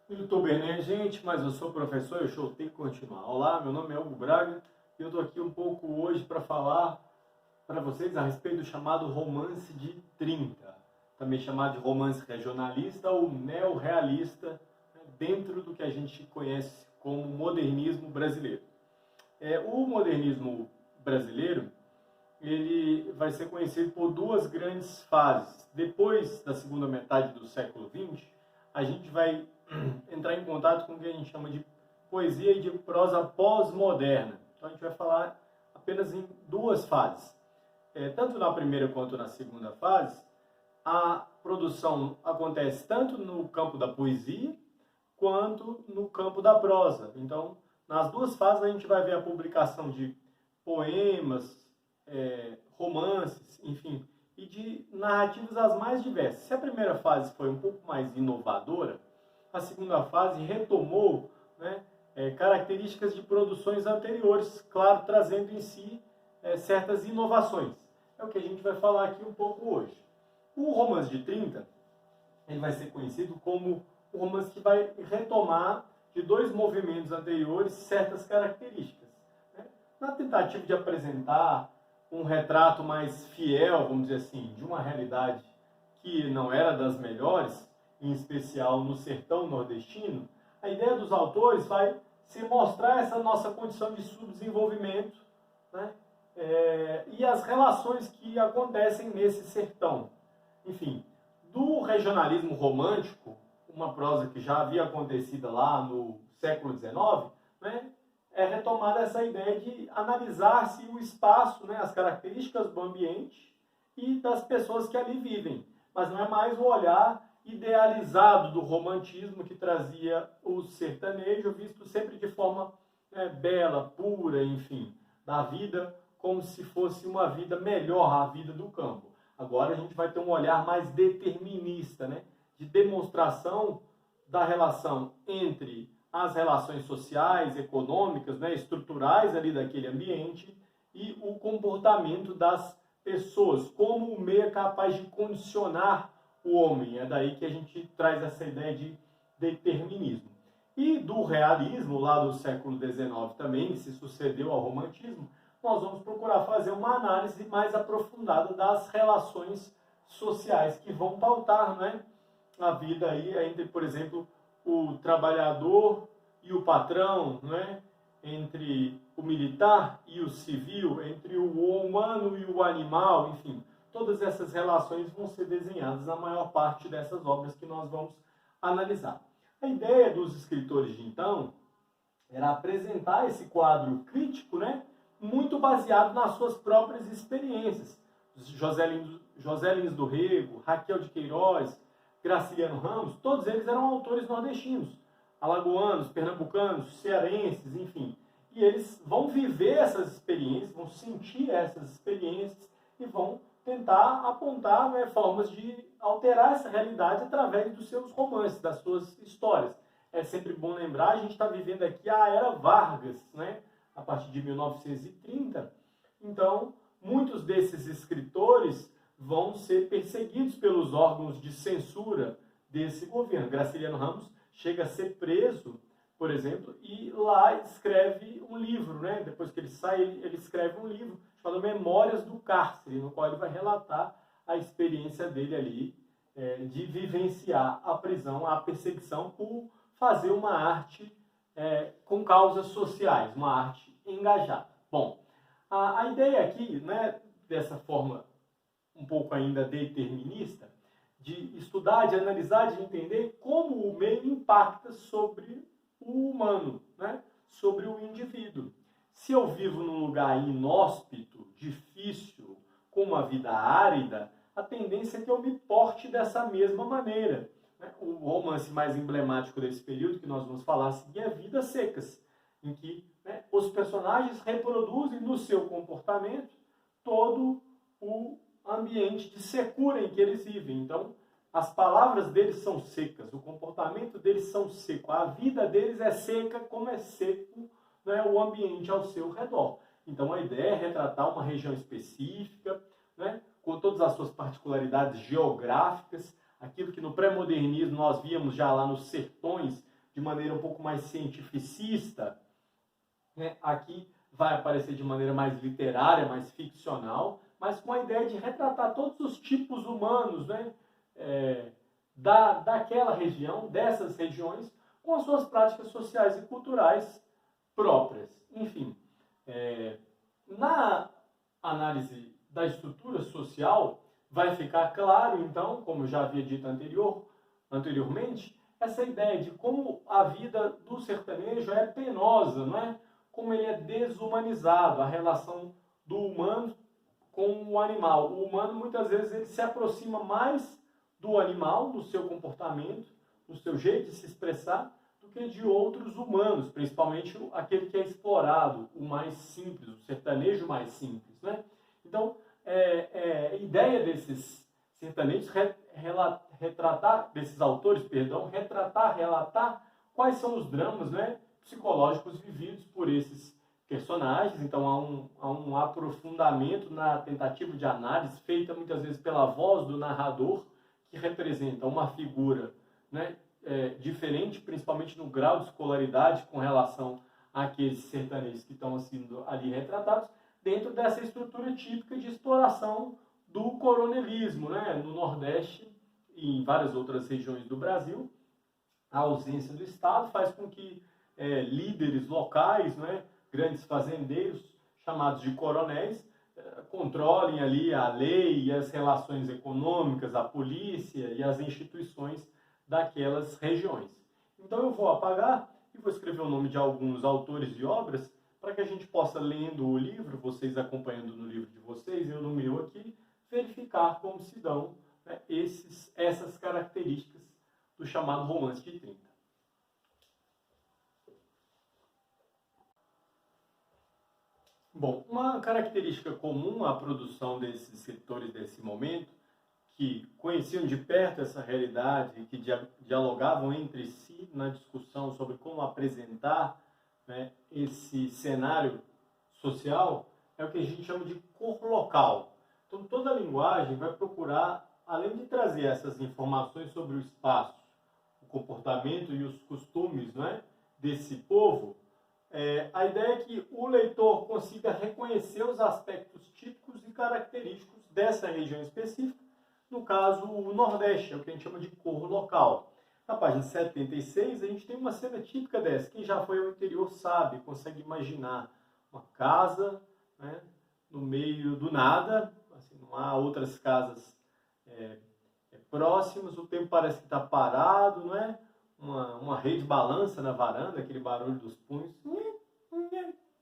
Youtuber, né, gente? Mas eu sou professor, eu tenho que continuar. Olá, meu nome é Hugo Braga e eu estou aqui um pouco hoje para falar para vocês a respeito do chamado romance de 30, também chamado de romance regionalista ou neorrealista, né, dentro do que a gente conhece como modernismo brasileiro. O modernismo brasileiro ele vai ser conhecido por duas grandes fases. Depois da segunda metade do século XX, a gente vai entrar em contato com o que a gente chama de poesia e de prosa pós-moderna. Então a gente vai falar apenas em duas fases. Tanto na primeira quanto na segunda fase, a produção acontece tanto no campo da poesia quanto no campo da prosa. Então, nas duas fases a gente vai ver a publicação de poemas, romances, enfim, e de narrativas as mais diversas. Se a primeira fase foi um pouco mais inovadora, a segunda fase retomou, né, características de produções anteriores, claro, trazendo em si certas inovações. É o que a gente vai falar aqui um pouco hoje. O romance de 30, ele vai ser conhecido como o romance que vai retomar de dois movimentos anteriores certas características, né? Na tentativa de apresentar um retrato mais fiel, vamos dizer assim, de uma realidade que não era das melhores, em especial no sertão nordestino, a ideia dos autores vai ser mostrar essa nossa condição de subdesenvolvimento, né? E as relações que acontecem nesse sertão. Enfim, do regionalismo romântico, uma prosa que já havia acontecido lá no século XIX, né, é retomada essa ideia de analisar-se o espaço, né, as características do ambiente e das pessoas que ali vivem. Mas não é mais o olhar idealizado do romantismo que trazia o sertanejo, visto sempre de forma bela, pura, enfim, da vida como se fosse uma vida melhor, a vida do campo. Agora a gente vai ter um olhar mais determinista, né, de demonstração da relação entre as relações sociais, econômicas, né, estruturais ali daquele ambiente e o comportamento das pessoas, como o meio é capaz de condicionar o homem. É daí que a gente traz essa ideia de determinismo. E do realismo, lá do século XIX também, que se sucedeu ao romantismo, nós vamos procurar fazer uma análise mais aprofundada das relações sociais que vão pautar, né, a vida aí entre, por exemplo, o trabalhador e o patrão, né, entre o militar e o civil, entre o humano e o animal, enfim, todas essas relações vão ser desenhadas na maior parte dessas obras que nós vamos analisar. A ideia dos escritores de então era apresentar esse quadro crítico, né, muito baseado nas suas próprias experiências. José Lins do Rego, Raquel de Queiroz, Graciliano Ramos, todos eles eram autores nordestinos, alagoanos, pernambucanos, cearenses, enfim. E eles vão viver essas experiências, vão sentir essas experiências e vão tentar apontar, né, formas de alterar essa realidade através dos seus romances, das suas histórias. É sempre bom lembrar, a gente está vivendo aqui a Era Vargas, né, a partir de 1930. Então, muitos desses escritores vão ser perseguidos pelos órgãos de censura desse governo. Graciliano Ramos chega a ser preso, por exemplo, e lá escreve um livro, né? Depois que ele sai, ele escreve um livro chamado Memórias do Cárcere, no qual ele vai relatar a experiência dele ali, de vivenciar a prisão, a perseguição por fazer uma arte com causas sociais, uma arte engajada. Bom, a ideia aqui, né, dessa forma um pouco ainda determinista, de estudar, de analisar, de entender como o meio impacta sobre o humano, né, sobre o indivíduo. Se eu vivo num lugar inóspito, difícil, com uma vida árida, a tendência é que eu me porte dessa mesma maneira. O romance mais emblemático desse período, que nós vamos falar a seguir, é Vidas Secas, em que, né, os personagens reproduzem no seu comportamento todo o ambiente de secura em que eles vivem. Então, as palavras deles são secas, o comportamento deles são seco, a vida deles é seca como é seco, né, o ambiente ao seu redor. Então, a ideia é retratar uma região específica, né, com todas as suas particularidades geográficas, aquilo que no pré-modernismo nós víamos já lá nos sertões de maneira um pouco mais cientificista, né? Aqui vai aparecer de maneira mais literária, mais ficcional, mas com a ideia de retratar todos os tipos humanos, né? Daquela região, dessas regiões, com as suas práticas sociais e culturais próprias. Enfim, na análise da estrutura social, vai ficar claro, então, como eu já havia dito anteriormente, essa ideia de como a vida do sertanejo é penosa, não é? Como ele é desumanizado, a relação do humano com o animal. O humano, muitas vezes, ele se aproxima mais do animal, no seu comportamento, no seu jeito de se expressar, do que de outros humanos, principalmente aquele que é explorado, o mais simples, o sertanejo mais simples, né? Então, a ideia desses sertanejos relatar quais são os dramas, né, psicológicos vividos por esses personagens. Então há um aprofundamento na tentativa de análise feita muitas vezes pela voz do narrador, que representa uma figura, né, diferente, principalmente no grau de escolaridade com relação àqueles sertanejos que estão sendo ali retratados, dentro dessa estrutura típica de exploração do coronelismo, né, no Nordeste e em várias outras regiões do Brasil. A ausência do Estado faz com que líderes locais, né, grandes fazendeiros, chamados de coronéis, controlem ali a lei e as relações econômicas, a polícia e as instituições daquelas regiões. Então eu vou apagar e vou escrever o nome de alguns autores e obras para que a gente possa, lendo o livro, vocês acompanhando no livro de vocês, eu no meu aqui, verificar como se dão, né, essas características do chamado romance de 30. Bom, uma característica comum à produção desses escritores desse momento, que conheciam de perto essa realidade e que dialogavam entre si na discussão sobre como apresentar, né, esse cenário social, é o que a gente chama de cor local. Então, toda a linguagem vai procurar, além de trazer essas informações sobre o espaço, o comportamento e os costumes, né, desse povo, a ideia é que o leitor consiga reconhecer os aspectos típicos e característicos dessa região específica, no caso, o Nordeste, é o que a gente chama de cor local. Na página 76, a gente tem uma cena típica dessa. Quem já foi ao interior sabe, consegue imaginar uma casa, né, no meio do nada, assim, não há outras casas próximas, o tempo parece que está parado, não é? Uma rede balança na varanda, aquele barulho dos punhos,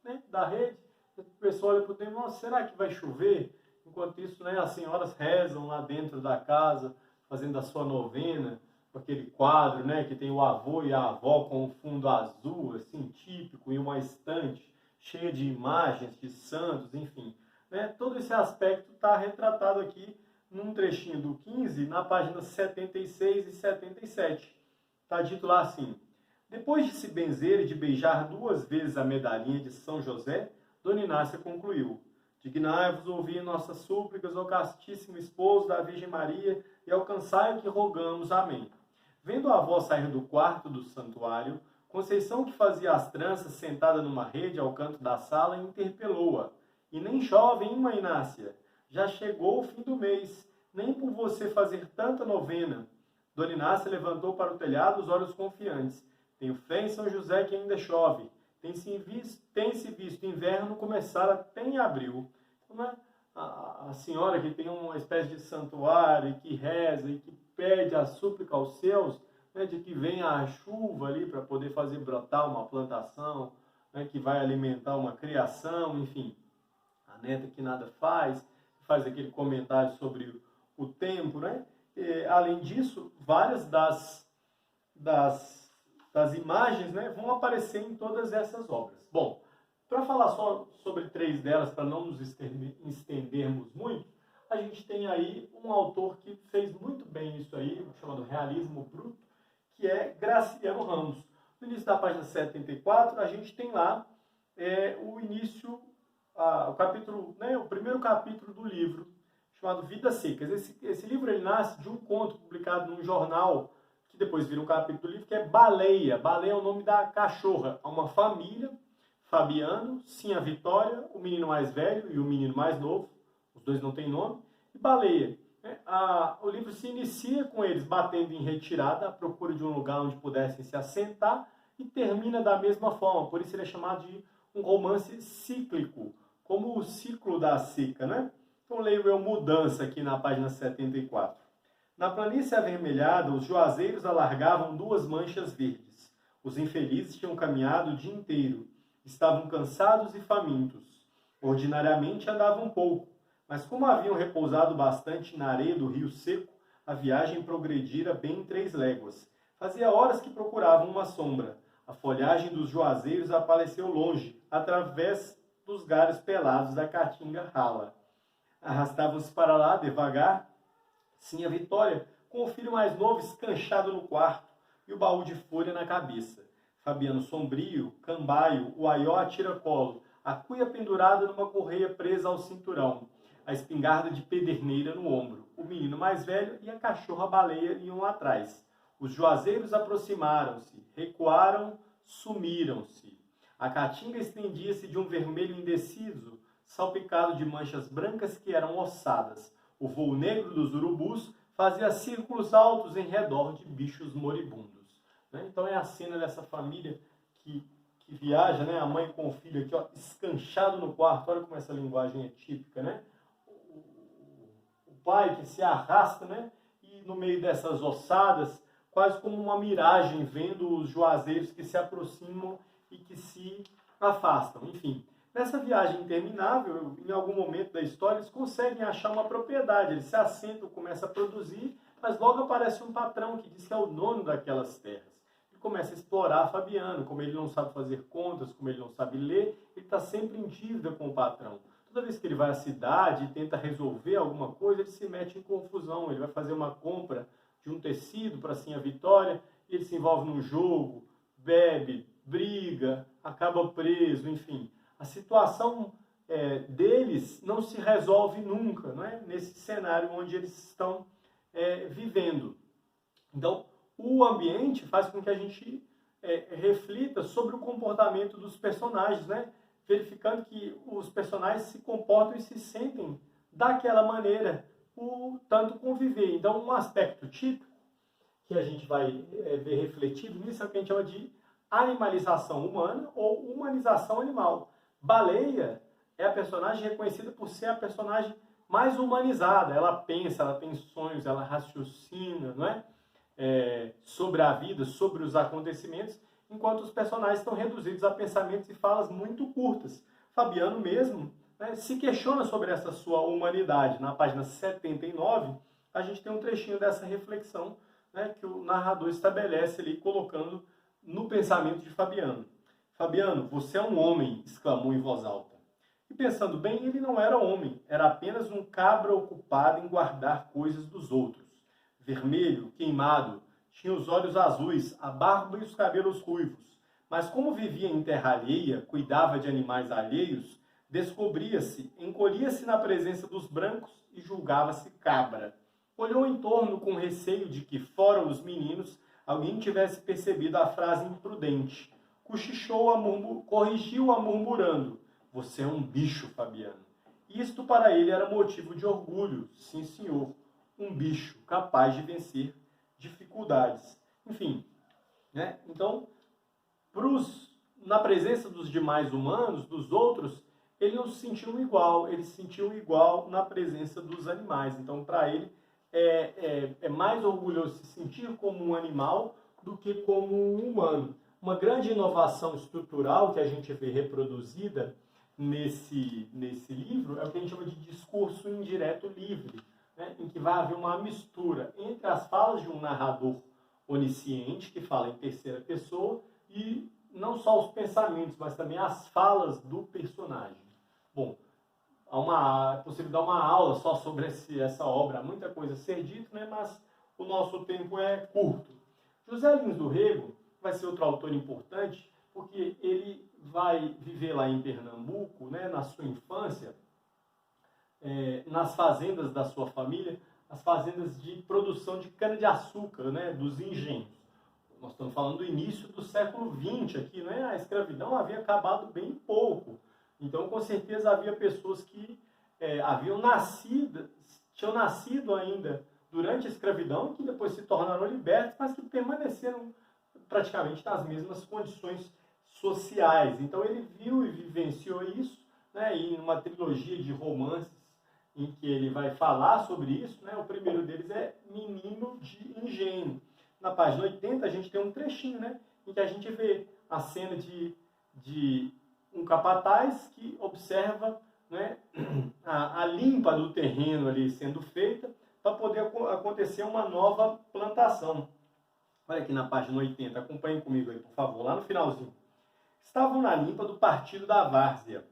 né, da rede. O pessoal olha para o tempo, nossa, será que vai chover? Enquanto isso, né, as senhoras rezam lá dentro da casa, fazendo a sua novena, com aquele quadro, né, que tem o avô e a avó com um fundo azul, assim, típico, e uma estante cheia de imagens de santos, enfim. Né, todo esse aspecto está retratado aqui num trechinho do 15, na página 76 e 77. Está dito lá assim: depois de se benzer e de beijar 2 vezes a medalhinha de São José, Dona Inácia concluiu: dignai-vos ouvir nossas súplicas, ó castíssimo esposo da Virgem Maria, e alcançai o que rogamos. Amém. Vendo a avó sair do quarto do santuário, Conceição, que fazia as tranças sentada numa rede ao canto da sala, interpelou-a: e nem chove, hein, mãe Inácia? Já chegou o fim do mês, nem por você fazer tanta novena. Dona Inácia levantou para o telhado os olhos confiantes. Tenho fé em São José que ainda chove. Tem-se visto inverno começar até em abril. Então, né, a senhora que tem uma espécie de santuário, e que reza, e que pede a súplica aos céus, né, de que venha a chuva ali para poder fazer brotar uma plantação, né, que vai alimentar uma criação, enfim. A neta que nada faz aquele comentário sobre o tempo, né? Além disso, várias das imagens, né, vão aparecer em todas essas obras. Bom, para falar só sobre 3 delas, para não nos estendermos muito, a gente tem aí um autor que fez muito bem isso aí, chamado Realismo Bruto, que é Graciliano Ramos. No início da página 74, a gente tem lá o início, o capítulo, né, o primeiro capítulo do livro, chamado Vidas Secas. Esse livro ele nasce de um conto publicado num jornal que que depois vira um capítulo do livro, que é Baleia. Baleia é o nome da cachorra. Há uma família, Fabiano, Sinha Vitória, o menino mais velho e o menino mais novo, os dois não têm nome, e Baleia. O livro se inicia com eles batendo em retirada, à procura de um lugar onde pudessem se assentar, e termina da mesma forma. Por isso ele é chamado de um romance cíclico, como o ciclo da seca, né? Então leio eu Mudança aqui na página 74. Na planície avermelhada, os juazeiros alargavam 2 manchas verdes. Os infelizes tinham caminhado o dia inteiro. Estavam cansados e famintos. Ordinariamente andavam pouco, mas como haviam repousado bastante na areia do rio seco, a viagem progredira bem 3 léguas. Fazia horas que procuravam uma sombra. A folhagem dos juazeiros apareceu longe, através dos galhos pelados da caatinga rala. Arrastavam-se para lá, devagar, Sinha Vitória, com o filho mais novo escanchado no quarto e o baú de folha na cabeça. Fabiano sombrio, cambaio, o aió a tiracolo, a cuia pendurada numa correia presa ao cinturão, a espingarda de pederneira no ombro. O menino mais velho e a cachorra-baleia iam atrás. Os juazeiros aproximaram-se, recuaram, sumiram-se. A caatinga estendia-se de um vermelho indeciso, salpicado de manchas brancas que eram ossadas. O voo negro dos urubus fazia círculos altos em redor de bichos moribundos. Então é a cena dessa família que viaja, né? A mãe com o filho aqui, ó, escanchado no quarto. Olha como essa linguagem é típica, né? O pai que se arrasta, né? E no meio dessas ossadas, quase como uma miragem, vendo os juazeiros que se aproximam e que se afastam. Enfim, nessa viagem interminável, em algum momento da história, eles conseguem achar uma propriedade. Eles se assentam, começam a produzir, mas logo aparece um patrão que diz que é o dono daquelas terras. Ele começa a explorar Fabiano. Como ele não sabe fazer contas, como ele não sabe ler, ele está sempre em dívida com o patrão. Toda vez que ele vai à cidade e tenta resolver alguma coisa, ele se mete em confusão. Ele vai fazer uma compra de um tecido para Sinha Vitória, e ele se envolve num jogo, bebe, briga, acaba preso, enfim. A situação deles não se resolve nunca, não é? Nesse cenário onde eles estão vivendo. Então, o ambiente faz com que a gente reflita sobre o comportamento dos personagens, né? Verificando que os personagens se comportam e se sentem daquela maneira, por tanto conviver. Então, um aspecto típico que a gente vai ver refletido nisso é o que a gente chama de animalização humana ou humanização animal. Baleia é a personagem reconhecida por ser a personagem mais humanizada. Ela pensa, ela tem sonhos, ela raciocina, não é? Sobre a vida, sobre os acontecimentos, enquanto os personagens estão reduzidos a pensamentos e falas muito curtas. Fabiano mesmo, né, se questiona sobre essa sua humanidade. Na página 79, a gente tem um trechinho dessa reflexão, né, que o narrador estabelece ali, colocando no pensamento de Fabiano. Fabiano, você é um homem, exclamou em voz alta. E pensando bem, ele não era homem, era apenas um cabra ocupado em guardar coisas dos outros. Vermelho, queimado, tinha os olhos azuis, a barba e os cabelos ruivos. Mas como vivia em terra alheia, cuidava de animais alheios, descobria-se, encolhia-se na presença dos brancos e julgava-se cabra. Olhou em torno com receio de que, fora os meninos, alguém tivesse percebido a frase imprudente. Cochichou, corrigiu-a murmurando: você é um bicho, Fabiano. Isto para ele era motivo de orgulho, sim senhor. Um bicho capaz de vencer dificuldades. Enfim, né? Então, na presença dos demais humanos, dos outros, ele não se sentiu igual, ele se sentiu igual na presença dos animais. Então, para ele, é mais orgulhoso se sentir como um animal do que como um humano. Uma grande inovação estrutural que a gente vê reproduzida nesse livro é o que a gente chama de discurso indireto livre, né, em que vai haver uma mistura entre as falas de um narrador onisciente, que fala em terceira pessoa, e não só os pensamentos, mas também as falas do personagem. Bom, é possível dar uma aula só sobre essa obra, há muita coisa a ser dito, né, mas o nosso tempo é curto. José Lins do Rego vai ser outro autor importante, porque ele vai viver lá em Pernambuco, né, na sua infância, nas fazendas da sua família, as fazendas de produção de cana-de-açúcar, né, dos engenhos. Nós estamos falando do início do século XX aqui, né? A escravidão havia acabado bem pouco. Então, com certeza, havia pessoas que tinham nascido ainda durante a escravidão, que depois se tornaram libertos, mas que permaneceram praticamente nas mesmas condições sociais. Então, ele viu e vivenciou isso, né? E numa trilogia de romances em que ele vai falar sobre isso, né? O primeiro deles é Menino de Engenho. Na página 80, a gente tem um trechinho, né, em que a gente vê a cena de um capataz que observa, né, a limpa do terreno ali sendo feita para poder acontecer uma nova plantação. Olha aqui na página 80, acompanhem comigo aí, por favor, lá no finalzinho. Estavam na limpa do partido da várzea,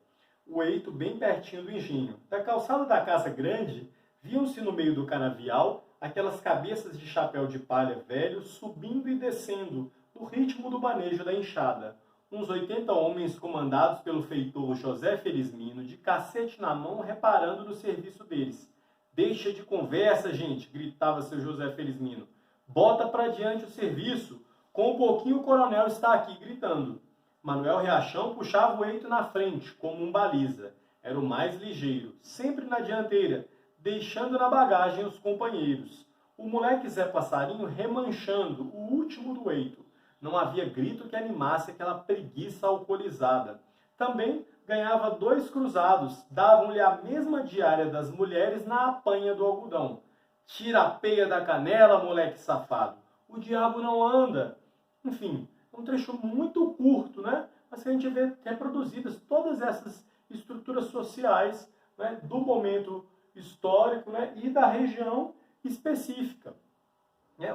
o eito bem pertinho do engenho. Da calçada da casa grande, viam-se no meio do canavial aquelas cabeças de chapéu de palha velho subindo e descendo no ritmo do manejo da enxada. Uns 80 homens comandados pelo feitor José Felizmino, de cacete na mão, reparando no serviço deles. Deixa de conversa, gente, gritava seu José Felizmino. Bota para diante o serviço. Com um pouquinho o coronel está aqui gritando. Manuel Riachão puxava o eito na frente, como um baliza. Era o mais ligeiro, sempre na dianteira, deixando na bagagem os companheiros. O moleque Zé Passarinho remanchando, o último do eito. Não havia grito que animasse aquela preguiça alcoolizada. Também ganhava 2 cruzados, davam-lhe a mesma diária das mulheres na apanha do algodão. Tira a peia da canela, moleque safado. O diabo não anda. Enfim, é um trecho muito curto, né? Mas que a gente vê reproduzidas todas essas estruturas sociais, né, do momento histórico, né, e da região específica.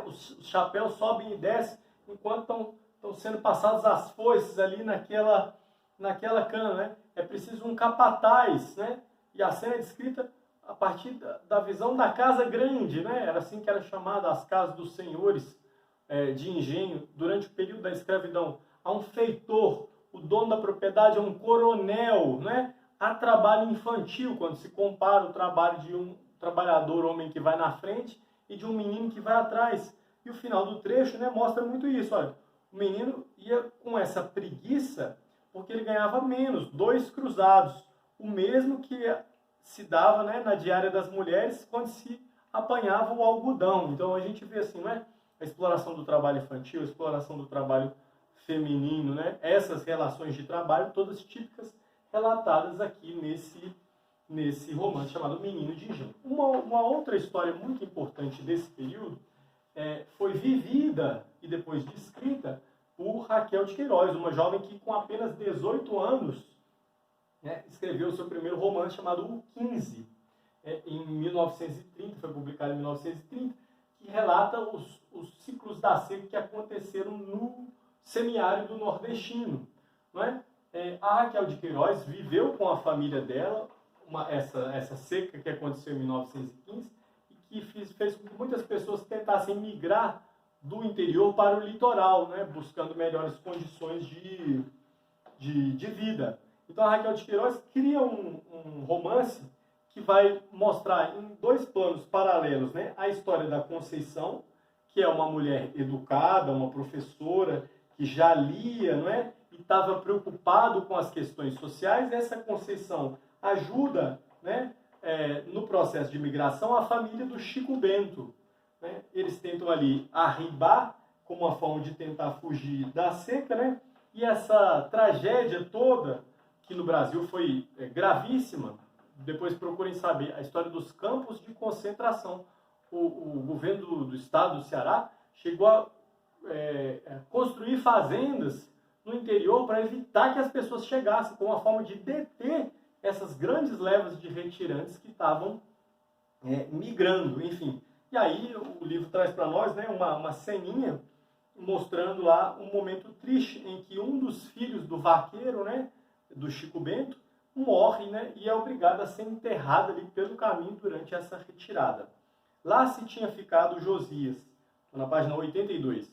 Os chapéus sobem e descem enquanto estão sendo passadas as foices ali naquela cana. Né? É preciso um capataz, né? E a cena é descrita a partir da visão da casa grande. Né? Era assim que era chamada as casas dos senhores de engenho durante o período da escravidão. Há um feitor, o dono da propriedade é um coronel, né? Há trabalho infantil, quando se compara o trabalho de um trabalhador homem que vai na frente e de um menino que vai atrás. E o final do trecho, né, mostra muito isso. Olha, o menino ia com essa preguiça porque ele ganhava menos, 2 cruzados. O mesmo que se dava, né, na diária das mulheres quando se apanhava o algodão. Então a gente vê assim, né, a exploração do trabalho infantil, a exploração do trabalho feminino, né, essas relações de trabalho todas típicas relatadas aqui nesse romance chamado Menino de Engenho. Uma outra história muito importante desse período foi vivida e depois descrita por Raquel de Queiroz, uma jovem que com apenas 18 anos, né, escreveu o seu primeiro romance chamado O 15, em 1930, foi publicado em 1930, que relata os ciclos da seca que aconteceram no semiárido nordestino. Não é? A Raquel de Queiroz viveu com a família dela essa seca que aconteceu em 1915 e que fez com que muitas pessoas tentassem migrar do interior para o litoral, né, buscando melhores condições de vida. Então a Raquel de Queiroz cria um romance que vai mostrar em 2 planos paralelos, né, a história da Conceição, que é uma mulher educada, uma professora que já lia, não é? E estava preocupado com as questões sociais. Essa Conceição ajuda, né, no processo de migração a família do Chico Bento. Né? Eles tentam ali arribar como uma forma de tentar fugir da seca, né? E essa tragédia toda, que no Brasil foi gravíssima, depois procurem saber a história dos campos de concentração. O governo do estado do Ceará chegou a construir fazendas no interior para evitar que as pessoas chegassem, com uma forma de deter essas grandes levas de retirantes que estavam migrando, enfim. E aí o livro traz para nós, né, uma ceninha mostrando lá um momento triste em que um dos filhos do vaqueiro, né, do Chico Bento, morre, né, e é obrigado a ser enterrado ali pelo caminho durante essa retirada. Lá se tinha ficado Josias, na página 82.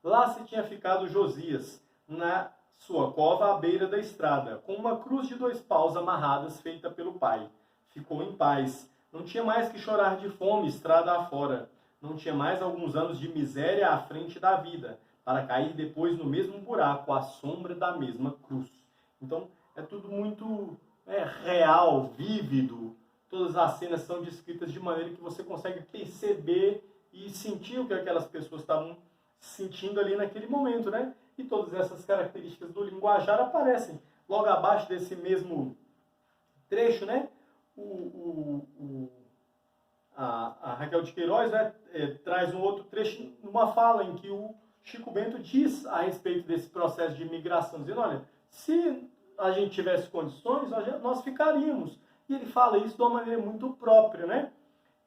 Lá se tinha ficado Josias, na sua cova à beira da estrada, com uma cruz de 2 paus amarradas feita pelo pai. Ficou em paz, Não tinha mais que chorar de fome, estrada afora. Não tinha mais alguns anos de miséria à frente da vida, para cair depois no mesmo buraco, à sombra da mesma cruz. Então, é tudo muito real, vívido. Todas as cenas são descritas de maneira que você consegue perceber e sentir o que aquelas pessoas estavam sentindo ali naquele momento, né? E todas essas características do linguajar aparecem logo abaixo desse mesmo trecho, né? A Raquel de Queiroz, né, traz um outro trecho, numa fala em que o Chico Bento diz a respeito desse processo de imigração, dizendo, olha, se a gente tivesse condições, nós ficaríamos. E ele fala isso de uma maneira muito própria, né?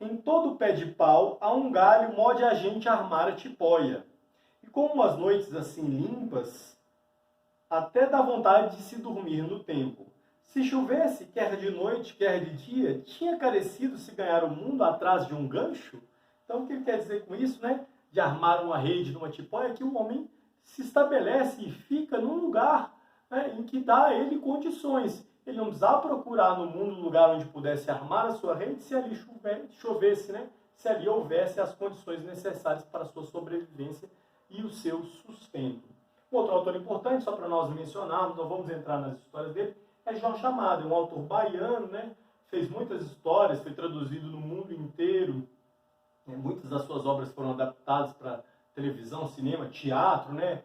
Em todo pé de pau há um galho, mode a gente armar a tipóia. E como as noites assim limpas, até dá vontade de se dormir no tempo. Se chovesse, quer de noite, quer de dia, tinha carecido se ganhar o mundo atrás de um gancho? Então, o que ele quer dizer com isso, né? De armar uma rede numa tipóia, é que o homem se estabelece e fica num lugar, né, em que dá a ele condições. Ele não precisava procurar no mundo um lugar onde pudesse armar a sua rede se ali chovesse, né? Se ali houvesse as condições necessárias para a sua sobrevivência e o seu sustento. Outro autor importante, só para nós mencionarmos, não vamos entrar nas histórias dele, é Jorge Amado, um autor baiano, né? Fez muitas histórias, foi traduzido no mundo inteiro. Muitas das suas obras foram adaptadas para televisão, cinema, teatro, né?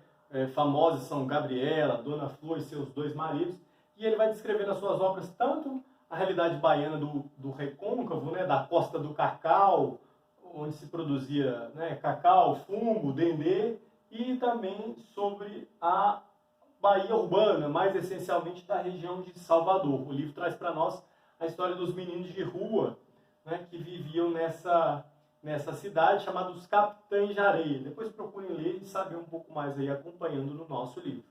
Famosas são Gabriela, Dona Flor e seus dois maridos. E ele vai descrever nas suas obras tanto a realidade baiana do recôncavo, né? Da Costa do Cacau, onde se produzia, né, cacau, fumo, dendê, e também sobre a Bahia urbana, mais essencialmente da região de Salvador. O livro traz para nós a história dos meninos de rua, né, que viviam nessa cidade, chamada os Capitães de Areia. Depois procurem ler e saber um pouco mais aí, acompanhando no nosso livro.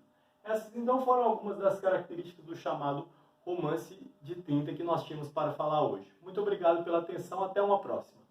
Essas, então, foram algumas das características do chamado romance de 30 que nós tínhamos para falar hoje. Muito obrigado pela atenção, até uma próxima.